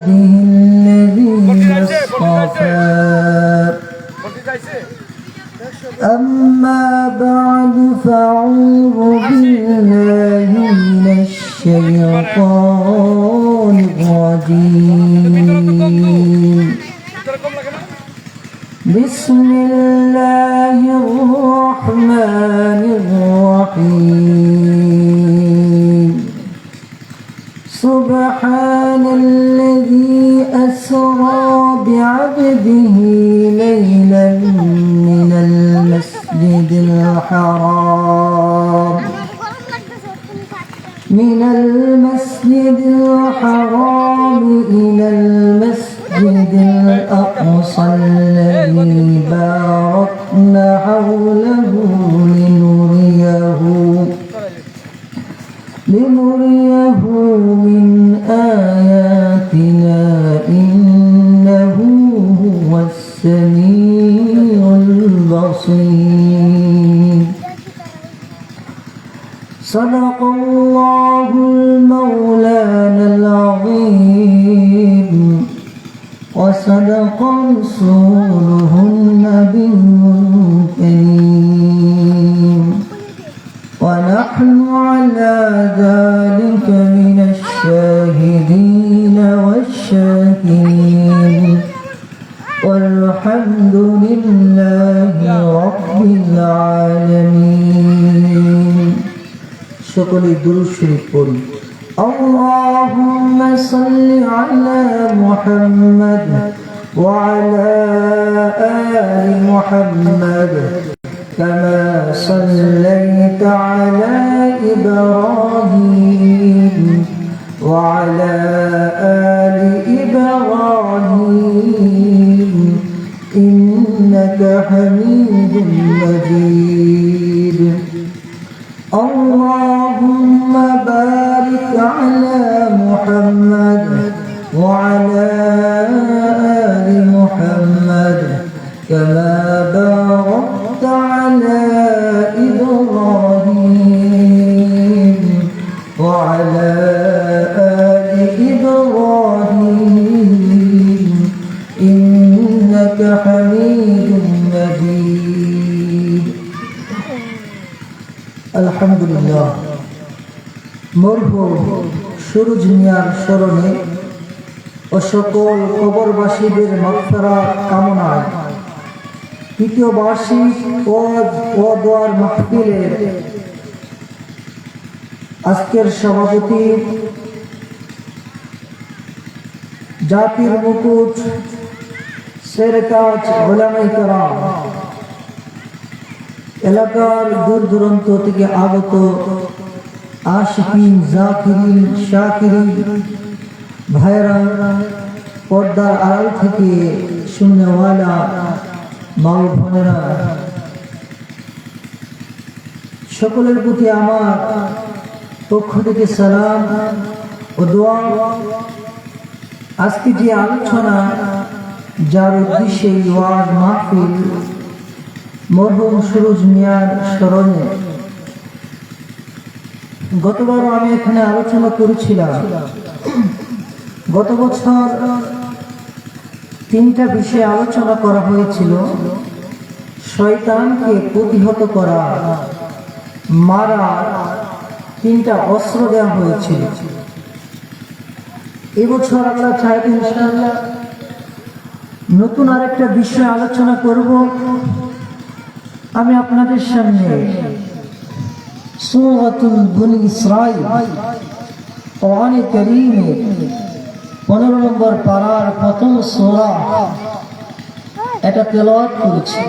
الذي اصطفى أما بعد فأعوذ بالله من الشيطان الرجيم بسم الله الرحمن الرحيم سبحان الذي أسرى بعبده ليلا من المسجد الحرام إلى المسجد الأقصى الذي باركنا حوله لنريه من آياتنا إنه هو السميع البصير صدق الله المولانا العظيم وصدق رسوله النبي الكريم ونحن على ذلك من الشاهدين والشاكرين والحمد لله رب العالمين সকলে দুরূদ শরীফ পড়ি اللهم صل على محمد وعلى آل محمد كما صليت على إبراهيم وعلى آل إبراهيم إنك حميد مجيد اللهم بارك على محمد وعلى آل محمد كما باركت على إبراهيم وعلى آل إبراهيم إنك حميد مجيد الحمد لله মরহুম সুরুজ মিয়ার স্মরণে ও সকল কবরবাসীদের মাগফিরাত কামনায় তৃতীয় বার্ষিক ও দোয়ার মাহফিলের আজকের সভাপতি জাতির মুকুট সেরতাজ ওলামায়ে কেরাম এলাকার দূর দূরান্ত থেকে আগত আশিকিন জাকিরিন শাকিরিন ভাইরা পর্দার আড়াল থেকে শুননেওয়ালা মা ও বোনেরা সকলের প্রতি আমার পক্ষ থেকে সালাম ও দোয়া। আজকে যে আলোচনা যার উদ্দেশ্যে ওয়াজ মাহফিল মরহুম সুরুজ মিয়ার স্মরণে, গতবার আমি এখানে আলোচনা করেছিলাম গত বছর তিনটা বিষয়ে আলোচনা করা হয়েছিল। শয়তানকে প্রতিহত করা, মারা, তিনটা অস্ত্র দেওয়া হয়েছিল। এবছর আমরা চাইতে ইনশাআল্লাহ নতুন আরেকটা বিষয় আলোচনা করব। আমি আপনাদের সামনে সূরাতুল বনী ইসরাঈল কোরআনে কারীমের 15 নম্বর পারার প্রথম সূরা এটা তেলাওয়াত করেছি।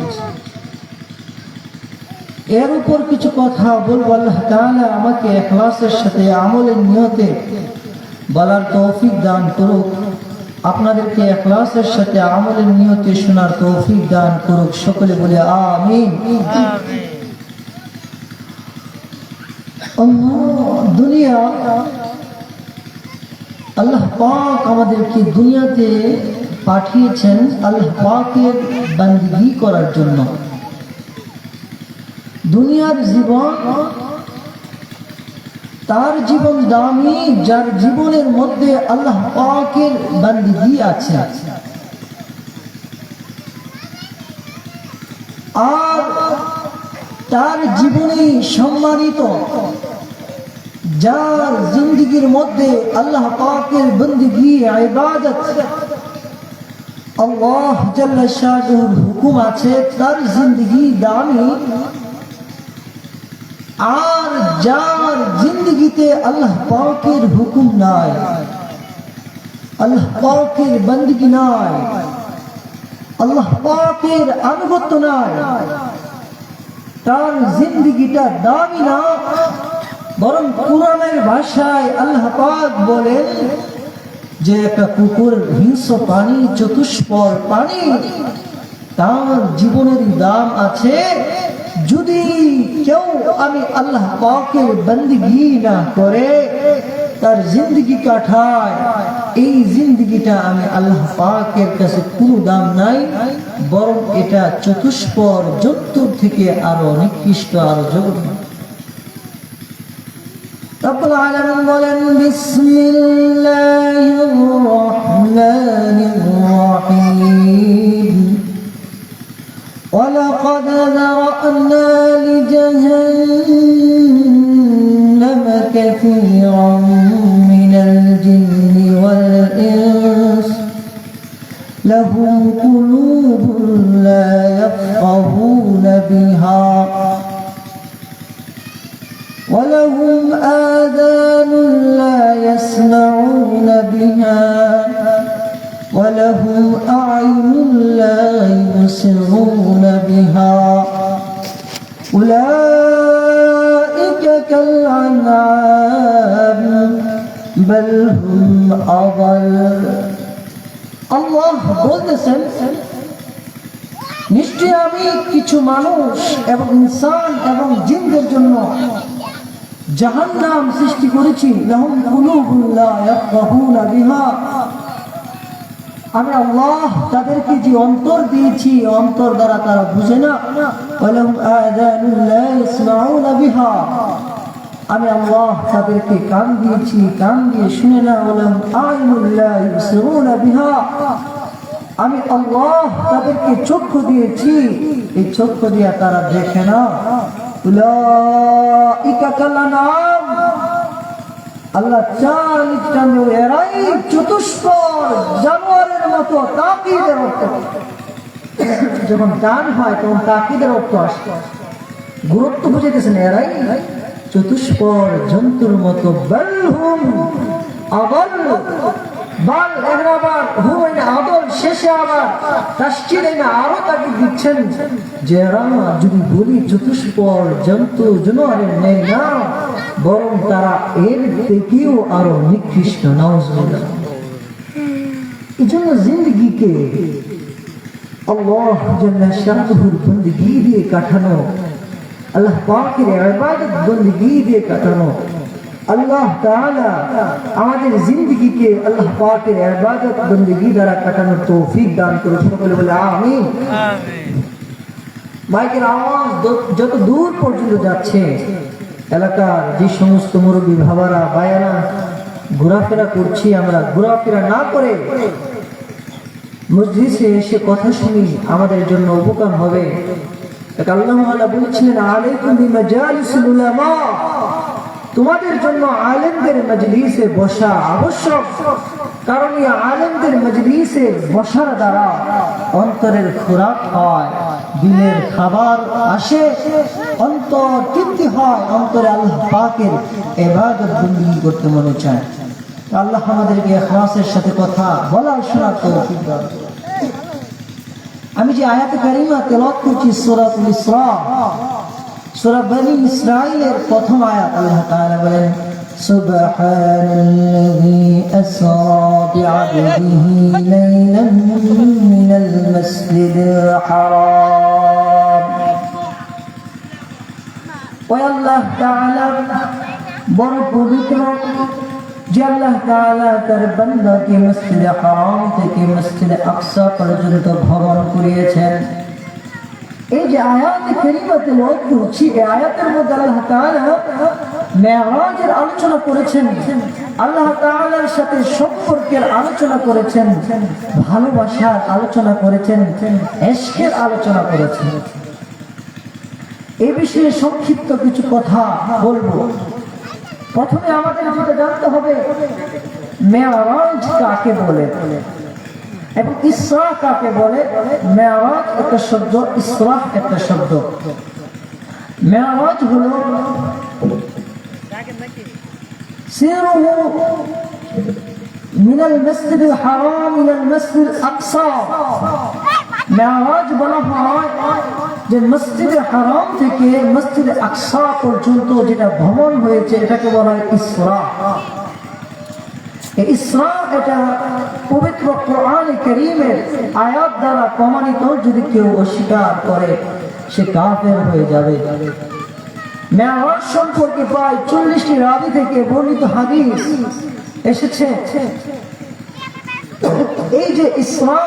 এর উপর কিছু কথা বলবো। আল্লাহ তাআলা আমাকে ইখলাসের সাথে আমলের নিয়তে বলার তৌফিক দান করুক, আপনাদেরকে ইখলাসের সাথে আমলের নিয়তে শোনার তৌফিক দান করুক। সকলে বলে আমিন। দুনিয়া আল্লাহ পাক আমাদেরকে দুনিয়াতে পাঠিয়েছেন আল্লাহ পাকের বান্দিগি করার জন্য। দুনিয়ার জীবন তার জীবন দামি যার জীবনের মধ্যে আল্লাহ পাকের বান্দিগি আছে। আর তার জীবনে সম্মানিত যার জিন্দগির মধ্যে আল্লাহ পাকের বন্দেগী ইবাদত আল্লাহ জাল্লা শানুর হুকুম আছে, তার জিন্দগি দামি। আর যার জিন্দগিতে আল্লাহ পাকের হুকুম নাই, আল্লাহ পাকের বন্দেগী নাই, আল্লাহ পাকের আনুগত্য নাই, তার জিন্দগিটা দামি না। বরং কুরআনের ভাষায় আল্লাহ পাক বলেন যে একটা কুকুর হিংস্র প্রাণী, চতুষ্পদ প্রাণী, তার জীবনের দাম আছে। যদি কেউ আমি আল্লাহ পাকের বন্দেগী না করে তার জিন্দগি কাটায়, এই জিন্দগিটা আমি আল্লাহ পাকের কাছে কোনো দাম নাই, বরং এটা চতুষ্পদ জন্তুর থেকে আরো নিকৃষ্ট, আরো জঘন্য। রব্বুল আলামিন বলেন বিসমিল্লাহির রাহমানির রাহিম ওয়ালাকাদ যারা'না লিজাহান্নামা কাসীরাম মিনাল জিন্নি ওয়াল ইনস লাহুম কুলুবুন লা ইয়াফকাহুনা বিহা ولهم آذان لا يسمعون بها ولهم أعين لا يبصرون بها أولئك كالأنعام بل هم أضل। আল্লাহ বলতেছেন, নিশ্চয় আমি কিছু মানুষ এবং ইনসান এবং জিনদের জন্য জাহান্নাম সৃষ্টি করেছি। লাহুম কুলুবুন লা ইয়াফকাহুনা বিহা, আমি আল্লাহ তাদেরকে যে অন্তর দিয়েছি, অন্তর দ্বারা তারা বুঝে না। ওয়ালাহুম আযানুন লা ইয়াসমাউনা বিহা, আমি আল্লাহ তাদেরকে কান দিয়েছি, কান দিয়ে শুনে না। ওয়ালাহুম আ'ইনুন লা ইবসিরুনা বিহা, আমি আল্লাহ তাদেরকে চক্ষু দিয়েছি, এই চক্ষু দিয়ে তারা দেখে না। উলাইকা কালানাম, আল্লাহ চালিটান এরাই চতুষ্পদ জানোয়ারের মতো। তাকিদের অর্থ যখন টান হয় তখন তাকিদের অর্থ আসে, গুরুত্ব বুঝাইতেছেন এরাই চতুষ্পদ জন্তুর মতো। বালহুম আবাল, বাল এবার হুম আদল শেষে আবার তাসকির আরো তাকে দিচ্ছেন যে এরা যদি বলি চতুষ্পদ জন্তু জানোয়ারের নেই না, বরং তারা এর থেকেও আরো নিকৃষ্ট। নাউজুবিল্লাহ। এই জন্য জিন্দগিকে আল্লাহ জাল্লা শানুর বন্দেগী দিয়ে কাটানো, আল্লাহ পাকের ইবাদত বন্দেগী দিয়ে কাটানো, আল্লাহ তাআলা আমাদের জিন্দগিকে আল্লাহ পাকের ইবাদত বন্দেগী দ্বারা কাটানোর তৌফিক দান করুন। সকলে বলে আমিন। মাইকের আওয়াজ যত দূর পর্যন্ত যাচ্ছে, এলাকার যে সমস্ত মুরব্বী ভাবারা বায়ানা ঘোরাফেরা করছি, আমরা ঘোরাফেরা না করে মজলিসে এসে কথা শুনি, আমাদের জন্য উপকার হবে। আল্লাহ তাআলা বলেছিলেন আলাইকুম বিমাজালিসিল উলামা, তোমাদের জন্য আলেমদের মজলিসে বসা আবশ্যক। কারণ এই আলেমদের মজলিসে বসার দ্বারা অন্তরের খোরাক হয়, দিলের খাবার আসে, অন্তর তৃপ্তি হয়, অন্তরে আল্লাহ পাকের ইবাদত বন্দেগী করতে মনে চায়। আল্লাহ আমাদেরকে ইখলাসের সাথে কথা বলার শোনার তৌফিক দান করুন। আমি যে আয়াত কারিমা তেলাওয়াত করছি সূরাতুল ইসরা, সূরা বনী ইসরাঈলের প্রথম আয়াত। আল্লাহ তাআলা বলেন সুবহানাল্লাযী আসরা বিআবদিহি লাইলান মিনাল মাসজিদিল হারাম। ও আল্লাহ তাআলা বড় পবিত্র, যে আল্লাহ তাআলা তার বান্দাকে মসজিদে হারাম থেকে মসজিদে আকসা পর্যন্ত ভ্রমণ করিয়েছেন। এই যে আয়াত কারিমা তেলাওয়াত করছি, এই আয়াতের মধ্যে আল্লাহ তাআলা মেরাজের আলোচনা করেছেন, আল্লাহ তাআলার সাথে সম্পর্কের আলোচনা করেছেন, ভালোবাসার আলোচনা করেছেন, ইশকের আলোচনা করেছেন। এই বিষয়ে সংক্ষিপ্ত কিছু কথা বলবো। প্রথমে আমাদের যেটা জানতে হবে মেরাজ কাকে বলে এবং ইসরা কাকে বলে। মেরাজ একটা শব্দ, ইসরা একটা শব্দ। মেরাজ হলো সিরুহু মিনাল মসজিদুল হারাম ইলাল মসজিদুল আকসা। মেরাজ বলা হয় যে মসজিদে হারাম থেকে মসজিদে আকসা পর্যন্ত যেটা ভ্রমণ হয়েছে এটাকে বলা হয় ইসরা। ইসরা এটা পবিত্র কোরআনে কারীমের আয়াত দ্বারা প্রমাণিত। যদি কেউ অস্বীকার করে সে কাফের হয়ে যাবে। মেরাজ সম্পর্কে প্রায় 40টি রাবী থেকে বর্ণিত হাদিস এসেছে। এই যে ইসরা,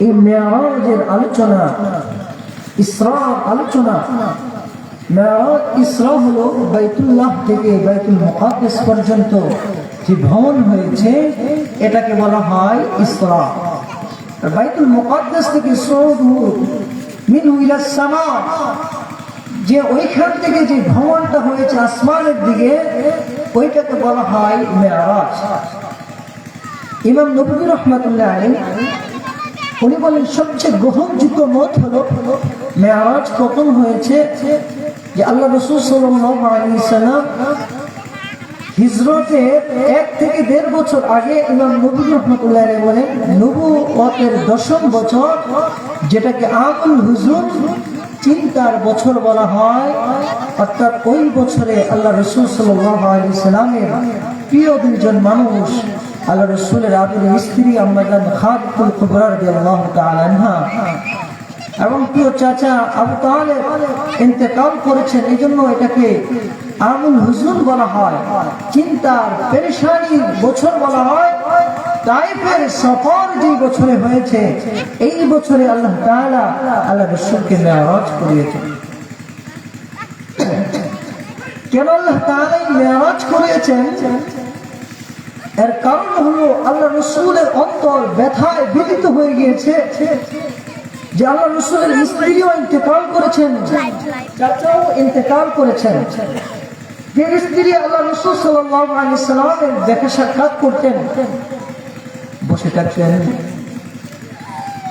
এই মেরাজের আলোচনা, ইসরা আলোচনা। মেরাজ ইসরা হলো বাইতুল্লাহ থেকে বাইতুল মুকাদ্দাস পর্যন্ত যে ভ্রমণ হয়েছে এটাকে বলা হয় ইসরা। বাইতুল মুকাদ্দাস থেকে সুউদু মিনহু ইলাস সামা, যে ওইখান থেকে যে ভ্রমণটা হয়েছে আসমানের দিকে ওইটাকে বলা হয় মেরাজ। ইমাম নববী রাহমাতুল্লাহ আলাইহি উনি বলেন সবচেয়ে গ্রহণযোগ্য মত হলো মেরাজ কখন হয়েছে যে আল্লাহ রাসূল সাল্লাল্লাহু আলাইহি সাল্লাম হিজরতের 1 থেকে 1.5 বছর আগে ইমাম নববী রাহমাতুল্লাহ আলাইহি বলেন নবুয়তের 10ম বছর, যেটাকে আমুল হুজুন, চিন্তার বছর বলা হয়। অর্থাৎ ওই বছরে আল্লাহ রাসূল সাল্লাল্লাহু আলাইহি সাল্লামের প্রিয় দুইজন মানুষ, আল্লাহ রাসূলের আদরের স্ত্রী আম্মা জান খাদিজাতুল কুবরা রাদিয়াল্লাহু তাআলা আনহা এবং প্রিয় চাচা আবু তালেব ইন্তেকাল করেছেন। এই জন্য এটাকে আমুল হুজুন বলা হয়, চিন্তার পেরেশানির বছর বলা হয়। তাইফের সফর যে বছরে হয়েছে এই বছরে আল্লাহ তাআলা আল্লাহ রাসূলকে মেরাজ করিয়েছেন। কেন আল্লাহ তাআলা মেরাজ করিয়েছেন? এর কারণ হলো আল্লাহ রাসূলের অন্তর ব্যথায় ব্যথিত হয়ে গিয়েছে যে আল্লাহ রাসূলের স্ত্রীও ইন্তেকাল করেছেন, চাচাও ইন্তেকাল করেছেন। যে স্ত্রী আল্লাহ রাসূল সাল্লাল্লাহু আলাইহি সাল্লামের দেখা সাক্ষাৎ করতেন, বসে থাকতেন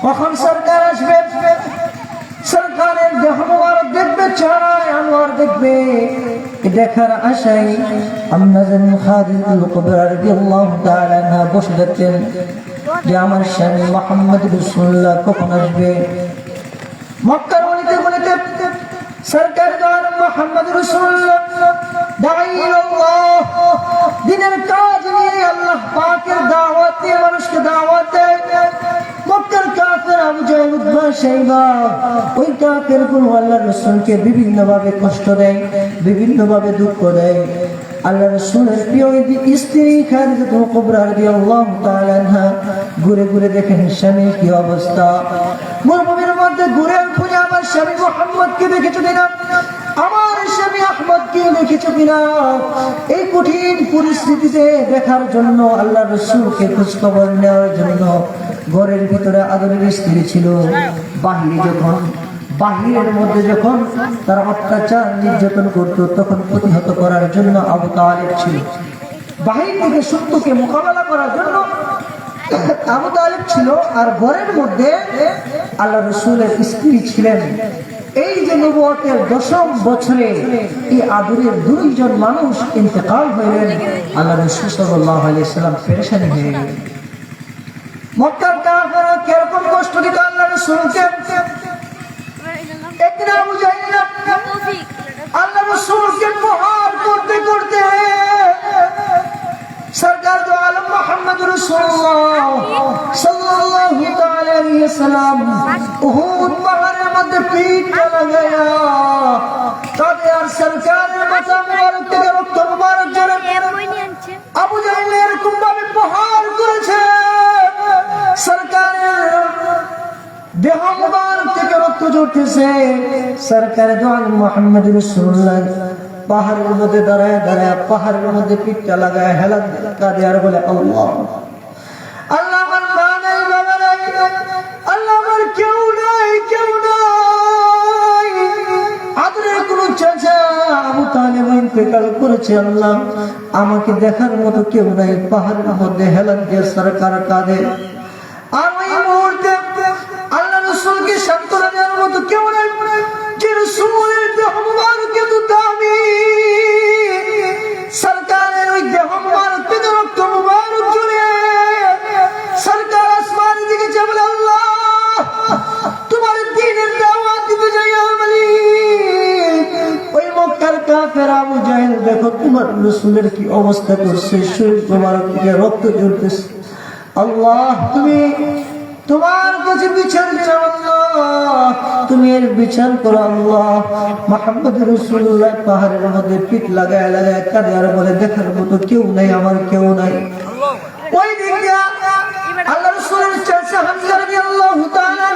কখন সরকার আসবে, সরকারের দেহ মোবারক দেখবে, চেহারায় আনোয়ার দেখবে। দেখার আশায় আম্মা জান খাদিজাতুল কুবরা রাদিয়াল্লাহু তাআলা আনহা বসে থাকতেন যে আমার স্বামী মুহাম্মদ রাসূলুল্লাহ কখন আসবে। মক্কার অলিতে গলিতে সরকার গান মুহাম্মদ রাসূলুল্লাহ দাঈ ইলাল্লাহ, দিনের কাজ নিয়ে আল্লাহ পাকের দাওয়াত দিয়ে মানুষকে দাওয়াত দেয়। মক্কার কাফের আবু জাহেল, উতবা, শাইবা, ওই কাফেরগুলো আল্লাহর রাসূলকে বিভিন্নভাবে কষ্ট দেয়, বিভিন্নভাবে দুঃখ দেয়। আল্লাহ রাসূলের প্রিয় স্ত্রী খাদিজাতুল কুবরা রাদিয়াল্লাহু তাআলা আনহা ঘুরে ঘুরে দেখেন স্বামীর কি অবস্থা। মরুভূমির মধ্যে ঘুরে খুঁজে আমার স্বামী মুহাম্মদকে দেখেছো কিনা, আমার স্বামী আহমদকে দেখেছো কিনা। এই কঠিন পরিস্থিতিতে দেখার জন্য আল্লাহ রাসূলকে খোঁজ খবর নেওয়ার জন্য ঘরের ভিতরে আদরের স্ত্রী ছিল, বাহিরের মধ্যে যখন তারা অত্যাচার নির্যাতন করত তখন প্রতিহত করার জন্য আবু তালেব ছিল। বাহির থেকে শত্রুকে মোকাবেলা করার জন্য আবু তালেব ছিল, আর ঘরের মধ্যে আল্লাহ রাসূলের স্ত্রী ছিলেন। এই যে নবুয়তের 10ম বছরে এই আদরের 2জন মানুষ ইন্তেকাল হলেন, আল্লাহ রাসূল সাল্লাল্লাহু আলাইহি সাল্লাম পেরেশানি হয়ে গেলেন। মক্কার কাফেররা কিরকম কষ্ট দিত আল্লাহ রাসূলকে। একদিন আবু জাহেল আল্লাহ রাসূলকে প্রহার করতে করতে সরকার দো আলম মুহাম্মদ রাসূলুল্লাহ সাল্লাল্লাহু তাআলা আলাইহি ওয়াসাল্লাম উহুদ পাহাড়ের মধ্যে পিঠ লাগায়া তাদের আর সরকারের মাথা মুবারক থেকে রক্ত মুবারক ঝরে আবু জাহেল এরকম ভাবে প্রহার করেছে, সরকারের দেহ মুবারক থেকে রক্ত ঝরতেছে। সরকার দো আলম মুহাম্মদ রাসূলুল্লাহ পাহাড়ের মধ্যে দাঁড়ায় দাঁড়ায় পাহাড়ের মধ্যে পিঠটা লাগায় হেলান কাঁদে আর বলে আল্লাহ আল্লাহ আমার মা নাই বাবা নাই, আল্লাহ আমার কেউ নাই কেউ নাই, আদরের কোন চাচা আবু তালেব ইন্তেকাল করেছে, আল্লাহ আমাকে দেখার মতো কেউ নাই। পাহাড়ের মধ্যে হেলান দিয়ে সরকার কাঁদে। আর ওই মুহূর্তে আল্লাহ রাসূলকে সান্ত্বনা দেওয়ার মতো কেউ নাই। যে রাসূলের দেহ মুবারক এত দামি, সরকারের ওই দেহ মুবারক থেকে রক্ত মুবারক ঝরে সরকার আসমানের দিকে চেয়ে বলে আল্লাহ তোমার দ্বীনের দাওয়াত দিতে যাই মালিক। ওই মক্কার কাফের আবু জাহেল দেখো তোমার রাসূলের কি অবস্থা করছে, শরীর মুবারক থেকে রক্ত ঝরতেছে। আল্লাহ তুমি তোমার কাছে বিচার চাও, আল্লাহ তুমি এর বিচার করো। আল্লাহ মুহাম্মদ রাসূলুল্লাহ পাহাড়ের মধ্যে পিঠ লাগায় লাগায় কাঁদে আর বলে দেখার মতো কেউ নাই, আমার কেউ নাই। ওই দিকে আল্লাহ রাসূলের চাচা হামজা রাদিয়াল্লাহু তাআলা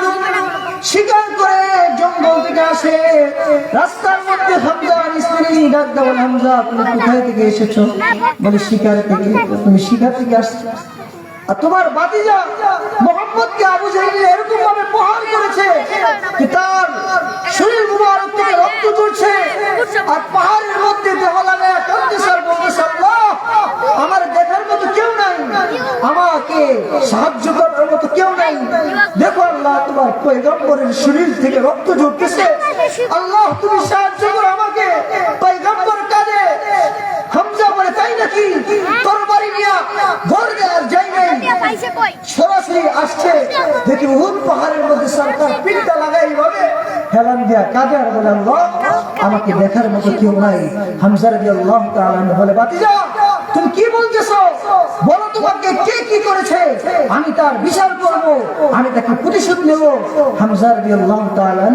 শিকার করে জঙ্গল থেকে আসে। রাস্তার মধ্যে হামজার স্ত্রী ডাক দাও, হামজা তুমি কোথায় থেকে এসেছো? বলে শিকার থেকে। তুমি শিকার থেকে আসছো? আর তোমার ভাতিজা মুহাম্মদকে আবু জাহেল এরকম ভাবে প্রহার করেছে যে তার শরীর মুবারক থেকে রক্ত ঝরছে আর পাহাড়ের মধ্যে দেহ লাগায় কাঁদতেছে আর বলতেছে আল্লাহ আমার দেখার মতো কেউ নাই, আমাকে সাহায্য করার মতো কেউ নাই। দেখো আল্লাহ তোমার পয়গম্বরের শরীর থেকে রক্ত ঝরতেছে, আল্লাহ তুমি সাহায্য করো আমাকে। পয়গম্বর কাঁদে। হামজা বলে তাই নাকি? তরবারি নিয়ে ঘরে আর যাই নাই, সরাসরি আসছে দেখি উহুদ পাহাড়ের মধ্যে সরকার পিঠটা লাগাই এইভাবে হেলান দিয়া কাঁদে আর বলে আল্লাহ আমাকে দেখার মতো কেউ নাই। হামজা রাদিয়াল্লাহু তাআলা বলে ভাতিজা তুমি কি বলতেছো? বলো তোমাকে কে কি করেছে, আমি তার বিচার করব, আমি তাকে প্রতিশোধ নেব। হামজা রাদিয়াল্লাহু তাআলা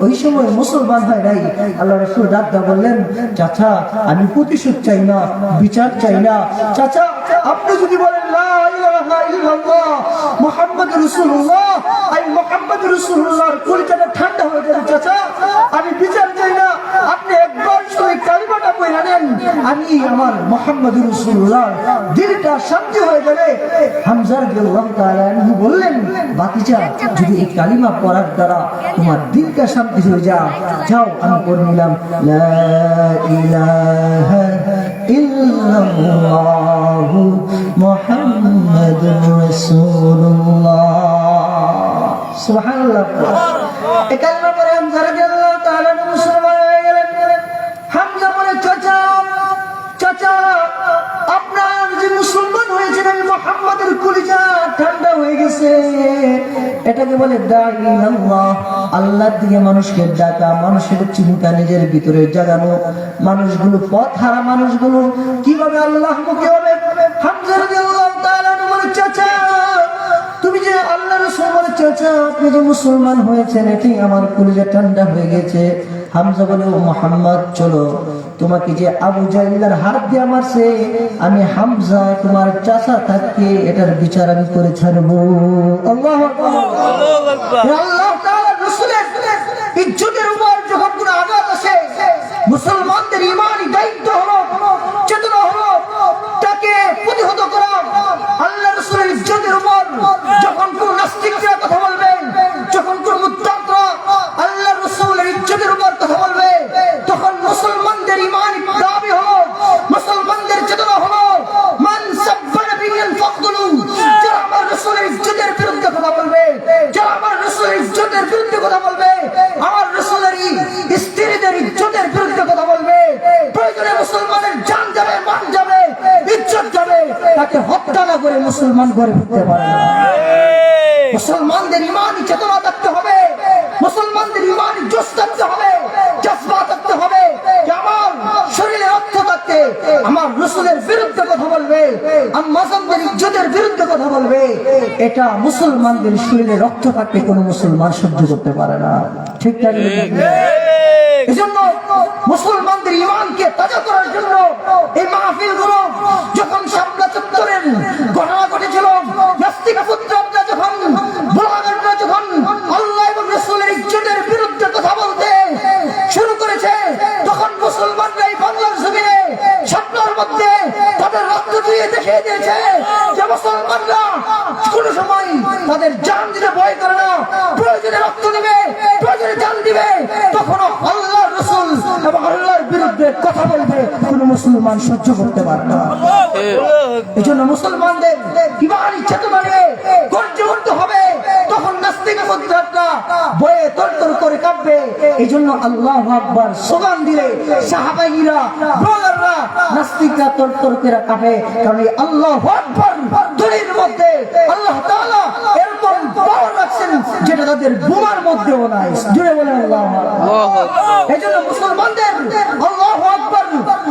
ওই সময় মুসলমান হয় নাই। আল্লাহ রাসূল ডাক দিয়ে বললেন চাচা আমি প্রতিশোধ চাই না, বিচার চাই না। চাচা আপনি যদি বলেন লা ইলাহা ইল্লাল্লাহ মুহাম্মাদুর রাসূলুল্লাহ, এই মুহাম্মাদুর রাসূলুল্লাহর কলিজাটা ঠান্ডা হয়ে যাবে। চাচা আমি বিচার চাই না, আপনি একবার শুধু কালিমাটা পড়ে নেন, আমি আমার মুহাম্মাদুর রাসূলুল্লাহ দিলটা শান্তি হয়ে যাবে। হামজা রাদিয়াল্লাহু তাআলা বললেন ভাতিজা যদি এই কালিমা পড়ার দ্বারা তোমার দিলটা শান্তি হয়ে যায়, যাও আমি পড়ে নিলাম লা ইলাহা ইল্লাল্লাহু মুহাম্মাদুর রাসূলুল্লাহ। সুবহানাল্লাহ। এই কালিমা পড়ে হামজা রাদিয়াল্লাহু তাআলা মুসলমান হয়ে গেলেন। হামজা বলে চাচা চাচা আপনার যে মুসলমান হয়েছেন আমি মুহাম্মাদের কলিজা ঠান্ডা হয়ে গেছে। এটাকে বলে দাঈল্লাহ, আল্লাহর দিকে মানুষকে ডাকা, মানুষের চিন্তা নিজের ভিতরে জাগানো। মানুষগুলো পথ হারা মানুষগুলো কিভাবে আল্লাহ মুখী হবে। হামজা রাদিয়াল্লাহু তাআলা বলে চাচা তুমি যে আল্লাহ রাসূল বলে চাচা আপনি যে মুসলমান হয়েছেন এটাই আমার কলিজা ঠান্ডা হয়ে গেছে। হামজা বলে ও মুহাম্মদ চলো তোমাকে যে আবু জাহেলের হাত দিয়ে মারছে আমি হামজা তোমার চাচা থাকতে এটার বিচার আমি করে ছাড়বো। আল্লাহু আকবার। আল্লাহ তাআলা রাসূলের ইজ্জতের উপর যখন কোনো আঘাত আসে মুসলমানদের ঈমানি দায়িত্ব হলো চেতনা হলো তাকে প্রতিহত করা। আল্লাহ রাসূলের ইজ্জতের উপর যখন কোনো নাস্তিকরা কথা বলবে, যখন কোনো মুত্তাকিরা আল্লাহ রাসূলের ইজ্জতের উপর কথা বলবে, তখন মুসলমানদের ঈমানি দাবি হলো, মুসলমানদের চেতনা হলো মান সাব্বানা বিল ফাকদুলু, যারা আমার রাসূলের ইজ্জতের বিরুদ্ধে কথা বলবে, যারা আমার রাসূলের ইজ্জতের বিরুদ্ধে কথা বলবে, আমার রাসূলের স্ত্রীদের ইজ্জতের বিরুদ্ধে কথা বলবে, প্রয়োজনে মুসলমানের জান যাবে, মান যাবে, ইজ্জত যাবে, তাকে হত্যা না করে মুসলমান ঘরে ফিরতে পারে না। মুসলমানদের ঈমানি চেতনা থাকতে হবে, মুসলমানদের ঈমানি জোশ থাকতে হবে, জজবা থাকতে হবে যে আমার শরীরে রক্ত থাকতে আমার রাসূলের বিরুদ্ধে কথা বলবে, আমাদের ইজ্জতের বিরুদ্ধে কথা বলবে, এটা মুসলমানদের শরীরে রক্ত থাকতে কোনো মুসলমান সহ্য করতে পারে না। ঠিক না? এজন্য মুসলমানদের ঈমানকে তাজা করার জন্য এই মাহফিলগুলো যখন শাপলা চত্বরের ঘটনা ঘটেছিল, নাস্তিক পুত্ররা যখন ব্লগাররা যখন আল্লাহ এবং রাসূলের ইজ্জত বলেছে যে মুসলমানরা কোন সময় তাদের জান দিতে ভয় করে না, প্রয়োজনে রক্ত দিবে, প্রয়োজনে জান দিবে, তখনও আল্লাহ রাসূল এবং আল্লাহর বিরুদ্ধে কথা বলবে কোন মুসলমান সহ্য করতে পারে না। এই জন্য মুসলমানদের ইমানি চেতনা নিয়ে গর্জে উঠতে হবে, তখন নাস্তিক মুদ্রাটা বয়ে তরতর করে কাঁপবে। এই জন্য আল্লাহু আকবার স্লোগান দিলে সাহাবাইরা ব্রাদাররা নাস্তিকরা তরতর করে কাঁপে, কারণ এই আল্লাহু আকবার ধ্বনির মধ্যে আল্লাহ তাআলা এরকম পাওয়ার রাখছেন যেটা তাদের বোমার মধ্যেও নাই। জুড়ে বলেন আল্লাহু আকবার। এই জন্য মুসলমানদের আল্লাহু আকবার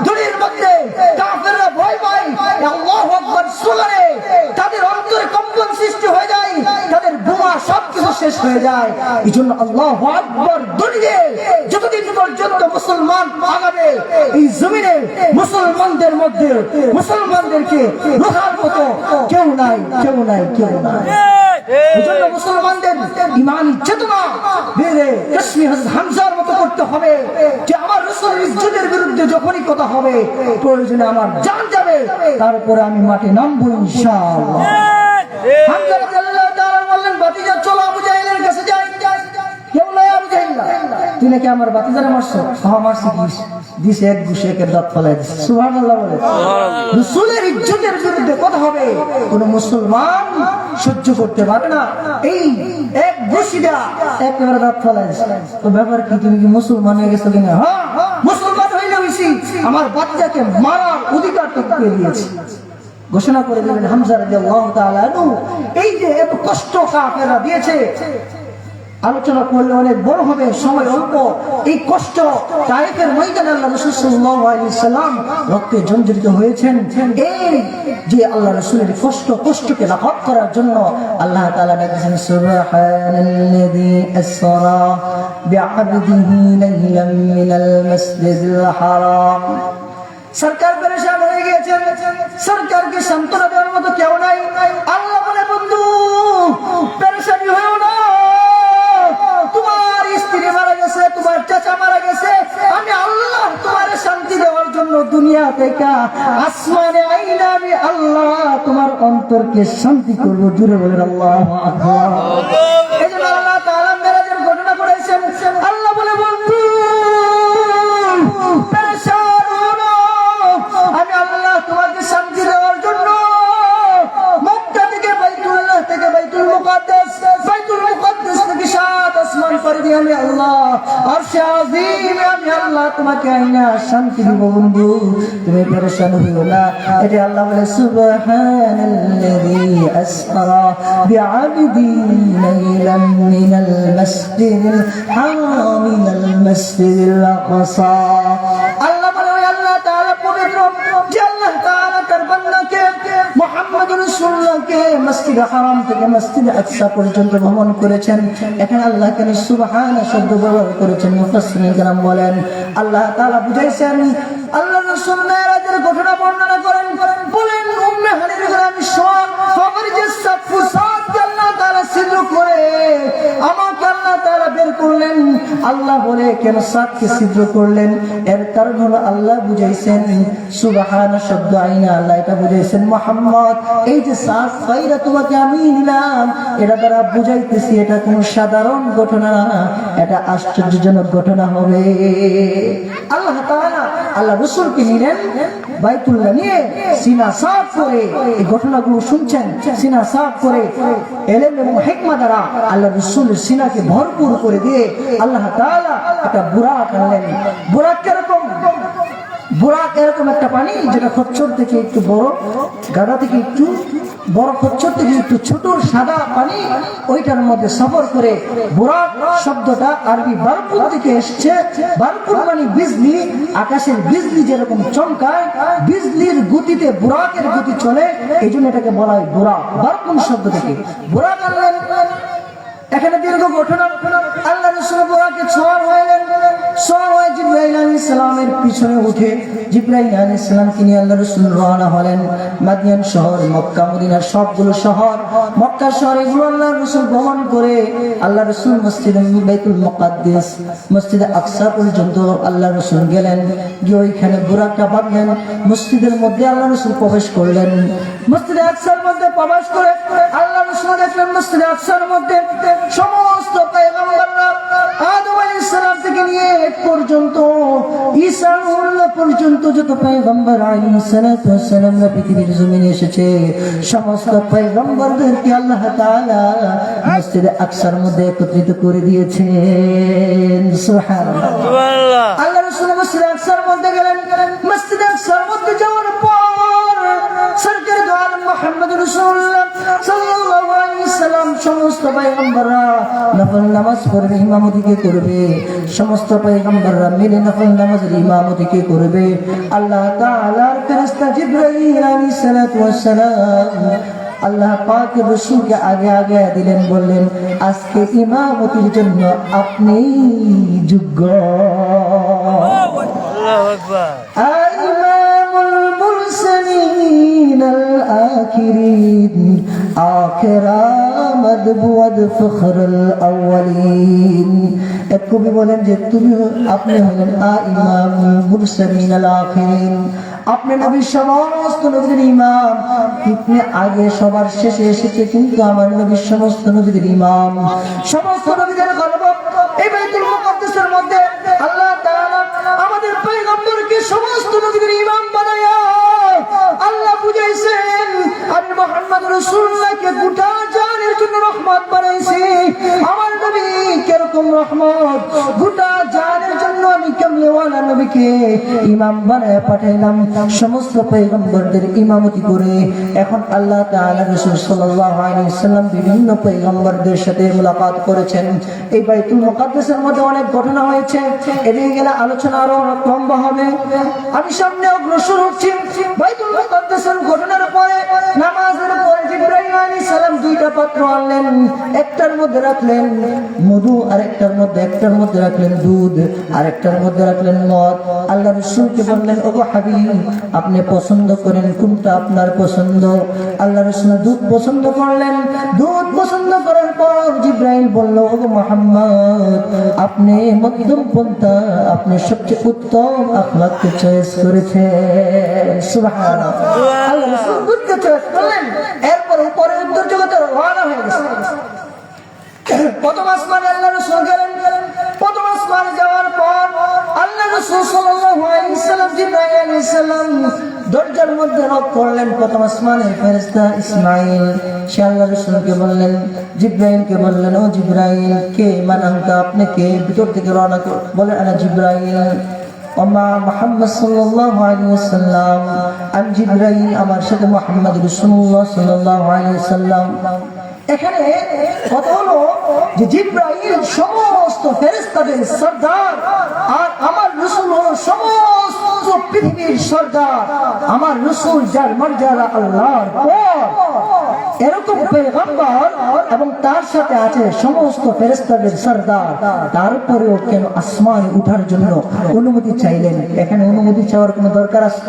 ধ্বনির মধ্যে কাফেররা ভয় পায়, আল্লাহু আকবার স্লোগানে তাদের অন্তরে কম্পন সৃষ্টি হয়ে যায়, তাদের বোমা সবকিছু শেষ হয়ে যায়। এই জন্য আল্লাহু আকবার ধ্বনিতে যতদিন পর্যন্ত মুসলমান আগাবে, এই জমিনে মুসলমানদের মধ্যে মুসলমানদেরকে রোখার মতো কেউ নাই, কেউ নাই, কেউ নাই। এই জন্য মুসলমানদের ইমানি চেতনা বেড়ে কাশ্মীর হযরত হামজার মতো করতে হবে যে আমার রাসূলের ইজ্জতের বিরুদ্ধে যখনই কথা হবে, প্রয়োজনে আমার জান যাবে, তারপরে আমি মাঠে নামবো ইনশাআল্লাহ। হামজা রাদিয়াল্লাহু তাআলা বললেন, ভাতিজা চলো আবু জাহেলের কাছে যাই। কেউ নাই আবু জাহেল, তুই নাকি আমার ভাতিজারে মারছো? হ্যাঁ মারছি। দিছে এক ঘুষে একের দাঁত ফেলাই দিছে। সুবহানাল্লাহ বলে। রাসূলের ইজ্জতের বিরুদ্ধে কথা হবে, কোন মুসলমান সহ্য করতে পারে না। এই এক ঘুষিটা একেবারে দাঁত ফেলাই দিছে। তো ব্যাপার কি, তুমি কি মুসলমান হয়ে গেছো কিনা? হ্যাঁ মুসলমান হইলে হইছি, আমার বাচ্চাকে মারার অধিকার তো পেয়ে দিয়েছি ঘোষণা করে দিলেন হামজা রাদিয়াল্লাহু তাআলা আনহু। এই যে এত কষ্ট কাফেররা দিয়েছে, আলোচনা করলে অনেক বড় হবে, সময় অল্প। এই কষ্ট তায়েফের ময়দানে আল্লাহ রাসূল সাল্লাল্লাহু আলাইহি সাল্লাম রক্তে জর্জরিত হয়েছেন। এই যে আল্লাহ রাসূলের কষ্টকে লাঘব করার জন্য আল্লাহ তাআলা বলেছেন, সুবহানাল্লাযী আসরা বিআবদিহি লাইলাম মিনাল মাসজিদিল হারাম। সরকার পরেশান হয়ে গিয়েছেন, সরকারকে সান্ত্বনা দেওয়ার মতো কেউ নাই। আল্লাহ বলে, বন্ধু পরেশানি হয়েও না, তোমার স্ত্রী মারা গেছে, তোমার চাচা মারা গেছে, আমি আল্লাহ তোমার শান্তি দেওয়ার জন্য দুনিয়া থেকে আসমানে আইনা আমি আল্লাহ তোমার অন্তরকে শান্তি করবো। জুড়ে বলেন আল্লাহু আকবার। এই জন্য আল্লাহ তাআলা মেরাজের ঘটনা করেছেন। আল্লাহ বলে, বন্ধু পেরেশান হও না, আমি আল্লাহ তোমাকে শান্তি দেওয়ার জন্য মক্কা থেকে বাইতুল্লাহ থেকে বাইতুল মুকাদ্দাস, বাইতুল মুকাদ্দাস থেকে সাত আসমান পাড়ি দিয়ে আমি আল্লাহ আরশে আযীমে আমি আল্লাহ তোমাকে আইনা শান্তি দিব। বন্ধু তুমি পেরেশান হইও না। এটা আল্লাহ বলে, সুবহানাল্লাযী আসরা বিআবদি লাইলাম মিনাল মাসজিদিল হারাম ইলাল মাসজিদিল আকসা। আল্লাহ বলে, আল্লাহ তাআলা পবিত্র, যে আল্লাহ তাআলা তার বান্দাকে মুহাম্মদ রাসূলুল্লাহকে মসজিদ হারাম থেকে মসজিদ আকসা পর্যন্ত ভ্রমণ করেছেন। এখানে আল্লাহ কেন সুবহানা শব্দ ব্যবহার করেছেন? মুফাসসিরিন কেরাম বলেন, আল্লাহ তাআলা বুঝাইছেন, আল্লাহ রাসূল মেরাজের ঘটনা বর্ণনা করেন, বলেন উম্মে হানির ঘরে আমি শোন খবর যে সাফু সাত আল্লাহ তাআলা ছিদ্র করে আমাকে আল্লাহ তাআলা বের করলেন। আল্লাহ বলে, কেন সাতকে ছিদ্র করলেন? এর কারণ হলো আল্লাহ বুঝাইছেন সুবহানা শব্দ আইনা, আল্লাহ এটা বুঝাইছেন মুহাম্মদ এই যে সাত ফাইরা তোমাকে আমি নিলাম, এটা দ্বারা বুঝাইতেছি এটা কোন সাধারণ ঘটনা না, এটা আশ্চর্যজনক ঘটনা হবে। আল্লাহ তাআলা আল্লাহ রাসূলকে নিলেন বাইতুল্লাহ নিয়ে সিনা সাফ করে, এই ঘটনাগুলো শুনছেন, সিনা সাফ করে ইলম এবং হিকমত দ্বারা আল্লাহ রাসূলের সিনাকে ভরপুর করে দিয়ে আল্লাহ তাআলা একটা বুরাক আনলেন। বুরাক কিরকম? বুরাক এরকম একটা পানি যেটা খচ্চর থেকে একটু বড়, গাদা থেকে একটু বড়, খচ্চর থেকে একটু ছোট, সাদা পানি, ওইটার মধ্যে সফর করে। বুরাক শব্দটা আরবি বারকুন থেকে এসছে। বারকুন মানে বিজলি, আকাশের বিজলি যেরকম চমকায়, বিজলির গতিতে বুরাকের গতি চলে, এই জন্য এটাকে বলা হয় বুরাক, বারকুন শব্দ থেকে। বুরাক আনলেন, এখানে দীর্ঘ ঘটনা। আল্লাহ রাসূল বুরাকে ছোঁয়ার হইলেন, সবাই জিবরাইল আলাইহিস সালামের পিছনে উঠে জিবরাইল আলাইহিস সালামকে নিয়ে আল্লাহর রাসূল রওনা হলেন। মাদিয়ান শহর, মক্কা, মদিনা সবগুলো শহর, মক্কা শহর এগুলো আল্লাহর রাসূল ভ্রমণ করে আল্লাহর রাসূল মসজিদ বাইতুল মুকাদ্দাস, মসজিদে আকসা পর্যন্ত আল্লাহর রাসূল গেলেন। গিয়ে ওইখানে বুরাকা বাঁধলেন, মসজিদের মধ্যে আল্লাহর রাসূল প্রবেশ করলেন। মসজিদে আকসার মধ্যে প্রবেশ করে আল্লাহর রাসূল দেখলেন মসজিদে আকসার মধ্যে সমস্ত পয়গম্বররা আদম আলাইহিস সালাম থেকে নিয়ে পর্যন্ত ঈসা পর্যন্ত যত পয়গম্বর আলাইহিস সালাম পৃথিবীর জমিনে এসেছে, সমস্ত পয়গম্বরদেরকে আল্লাহ তাআলা মসজিদে আকসার মধ্যে একত্রিত করে দিয়েছেন। সুবহানাল্লাহ। আল্লাহ রাসূল মসজিদে আকসার মধ্যে গেলেন। মসজিদে আকসার মধ্যে যাওয়ার পর সরকার দু আলম মুহাম্মদ রাসূলুল্লাহ সাল্লাল্লাহু আলাইহি ওয়াসাল্লাম সমস্ত পয়গম্বররা নফল নামাজ পড়বে, ইমামতি কে করবে, সমস্ত পয়গম্বররা মিলে নফল নামাজের ইমামতি কে করবে। আল্লাহ তাআলার ফেরেশতা জিবরাইল আলাইহিস সালাতু ওয়াস সালাম আল্লাহ পাক রাসূলকে আগে আগে দিলেন, বললেন আজকে ইমামতির জন্য আপনি যোগ্য। আল্লাহু আকবার। ইমামুল মুরসালিন আল আখিরিন আখিরা মদবুদ ফখরুল আউয়ালিন। এক কবি বলেন যে আপনি হলেন ইমামুল মুরসালিন আল আখিরিন, আপনি নবী সমস্ত নবীদের ইমাম। আপনি আগে সবার শেষে এসেছে, কিন্তু আমার নবী সমস্ত নবীদের ইমাম, সমস্ত নবীদের গর্ব। এই বাইতুল মুকাদ্দাসের মধ্যে আল্লাহ তাআলা আমাদের পয়গম্বরকে সমস্ত নবীদের ইমাম বানায়া আল্লাহ বুঝাইছেন আমি মুহাম্মদ রাসূলুল্লাহকে গোটা জাহানের জন্য রহমত বানাইছি। আমার নবী কিরকম রহমত, গোটা জাহানের জন্য আমি কামলিওয়ালা নবীকে ইমাম বানায়া পাঠাইলাম সমস্ত পয়গম্বরদের ইমামতি করে। এখন আল্লাহ তাআলা রাসূল সাল্লাল্লাহু আলাইহি ওয়াসাল্লাম বিভিন্ন পয়গম্বরদের সাথে মুলাকাত করেছেন। এই বাইতুল মুকাদ্দাসের মধ্যে অনেক ঘটনা হয়েছে, এদিকে গেলে আলোচনা আরো লম্বা হবে। আমি সামনে অগ্রসর হচ্ছি। বাইতুল মুকাদ্দাসের ঘটনার পরে নামাজের পরে জিবরাইল আলাইহিস সালাম দুইটা পাত্র আনলেন, একটার মধ্যে রাখলেন মধু, আর একটার মধ্যে রাখলেন দুধ, আর একটার মধ্যে রাখলেন মদ। আল্লাহ রাসূলকে বললেন ওগো হাবিব, আপনি পছন্দ করেন কোনটা আপনার পছন্দ। আল্লাহ রাসূল দুধ পছন্দ করলেন। দুধ পছন্দ করার পর জিবরাইল বলল ওগো মুহাম্মদ, আপনি মধ্যম পন্থা, আপনি সবচেয়ে উত্তম আখলাককে চয়েস করেছেন। সুবহানাল্লাহ। আল্লাহ রাসূল দুধকে চয়েস করলেন। এরপর উপরে উত্তর জগতে রওনা হয়ে গেছে। প্রথম আসমানে আল্লাহ রাসূল গেলেন। প্রথম আসমানে যাওয়ার পর আল্লাহ রাসূল সাল্লাল্লাহু আলাইহি ওয়াসাল্লাম জিবরাইল আলাইহিস সালাম দরজার মধ্যে নক করলেন। প্রথম আসমানের ফেরেশতা ইসমাঈল সে আল্লাহ রাসূলকে বললেন, জিবরাইলকে বললেন ও জিবরাইল, কে মান আনতা, আপনি কে? ভিতর থেকে রওনা বলেন আনা জিবরাইল ওমা মুহাম্মদ সাল্লাল্লাহু আলাইহি ওয়াসাল্লাম, আমি জিবরাইল, আমার সাথে মুহাম্মদ রাসূলুল্লাহ সাল্লাল্লাহু আলাইহি ওয়াসাল্লাম। এখানে কথা হলো যে জিবরাইল সমস্ত ফেরেশতাদের সরদার, আর আমার রাসূল হলো সমস্ত পৃথিবীর সরদার। আমার রাসূল যার মর্যাদা আল্লাহর পর, এরকম পয়গম্বর এবং তার সাথে আছে সমস্ত ফেরেশতাদের সরদার, তারপরেও কেন আসমানে উঠার জন্য অনুমতি চাইলেন? এখানে অনুমতি চাওয়ার কোনো দরকার আছে?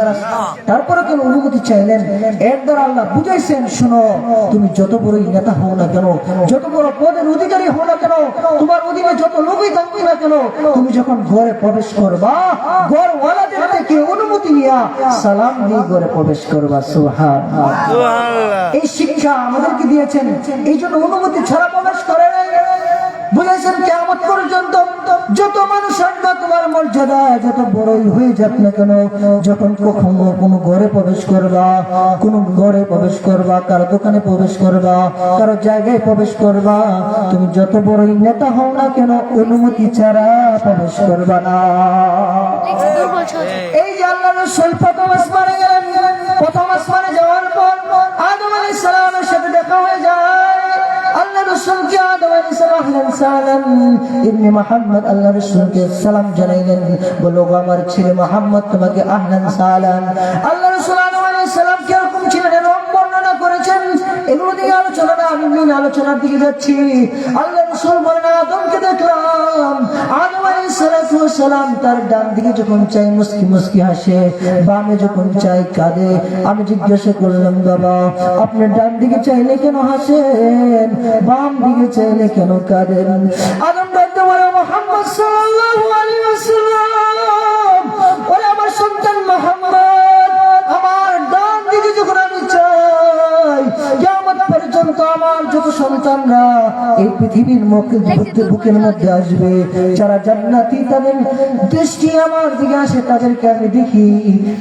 তারপরে কেন অনুমতি চাইলেন? এর দ্বারা আল্লাহ বুঝাইছেন, শোনো, তুমি যত বড়ই নেতা হও না কেন, যত বড় পদের অধিকারী হও না কেন, তোমার অধীনে যত লোকই থাকবে না কেন, তুমি যখন ঘরে প্রবেশ করবা, ঘরওয়ালাদের থেকে অনুমতি নিয়া সালাম দিয়ে ঘরে প্রবেশ করবা। সুবহানাল্লাহ। এই শিক্ষা আমাদেরকে দিয়েছেন, এই জন্য অনুমতি ছাড়া প্রবেশ করে নাই। বুঝেছেন কিয়ামত পর্যন্ত যত মানুষ আসবে, তোমার মর্যাদা যত বড়ই হয়ে যাক না কেন, যখন কখনো কোনো ঘরে প্রবেশ করবা, কোনো ঘরে প্রবেশ করবা, কারো দোকানে প্রবেশ করবা, কারো জায়গায় প্রবেশ করবা, তুমি যত বড়ই নেতা হও না কেন, অনুমতি ছাড়া প্রবেশ করবা না। এই যে আল্লাহ রাসূল প্রথম আসমানে গেলেন। প্রথম আসমানে যাওয়ার পর আদম আলাইহিস সালামের সাথে দেখা হয়ে যায়। আল্লাহ রাসূলকে আদম আলাইহিস সালাম ইবনে মুহাম্মদ আল্লাহ রাসূলকে সালাম জানাইলেন, বলো আমার ছেলে মুহাম্মদ তোমাকে আহলান সালাম। আল্লাহ রাসূল আদম আলাইহিস সালাম কিরকম ছিলেন এর বর্ণনা করেছেন। এগুলো দিয়ে আলোচনা না, আমি আলোচনার দিকে যাচ্ছি। আল্লাহ রাসূল বলেন, আদমকে দেখলাম, আদম আলাইহিস আলাইহিসসালাতু ওয়াসসালাম তার ডান দিকে যখন চাই মুস্কি মুস্কি হাসে, বামে যখন চাই কাঁদে। আমি জিজ্ঞাসা করলাম, বাবা আপনি ডান দিকে চাইলে কেন হাসেন, বাম দিকে চাইলে কেন কাঁদেন? আদম ডাকতে বলে, মুহাম্মদ সাল্লাল্লাহু আলাইহি ওয়াসাল্লাম, ওরে আমার সন্তান মুহাম্মদ, আমার ডান দিকে যখন আমি চাই, কিয়ামত পর্যন্ত আমার যত সন্তানরা এই পৃথিবীর বুকের মধ্যে আসবে, যারা জান্নাতি, তাদের দৃষ্টি আমার দিকে আসে, তাদেরকে আমি দেখি,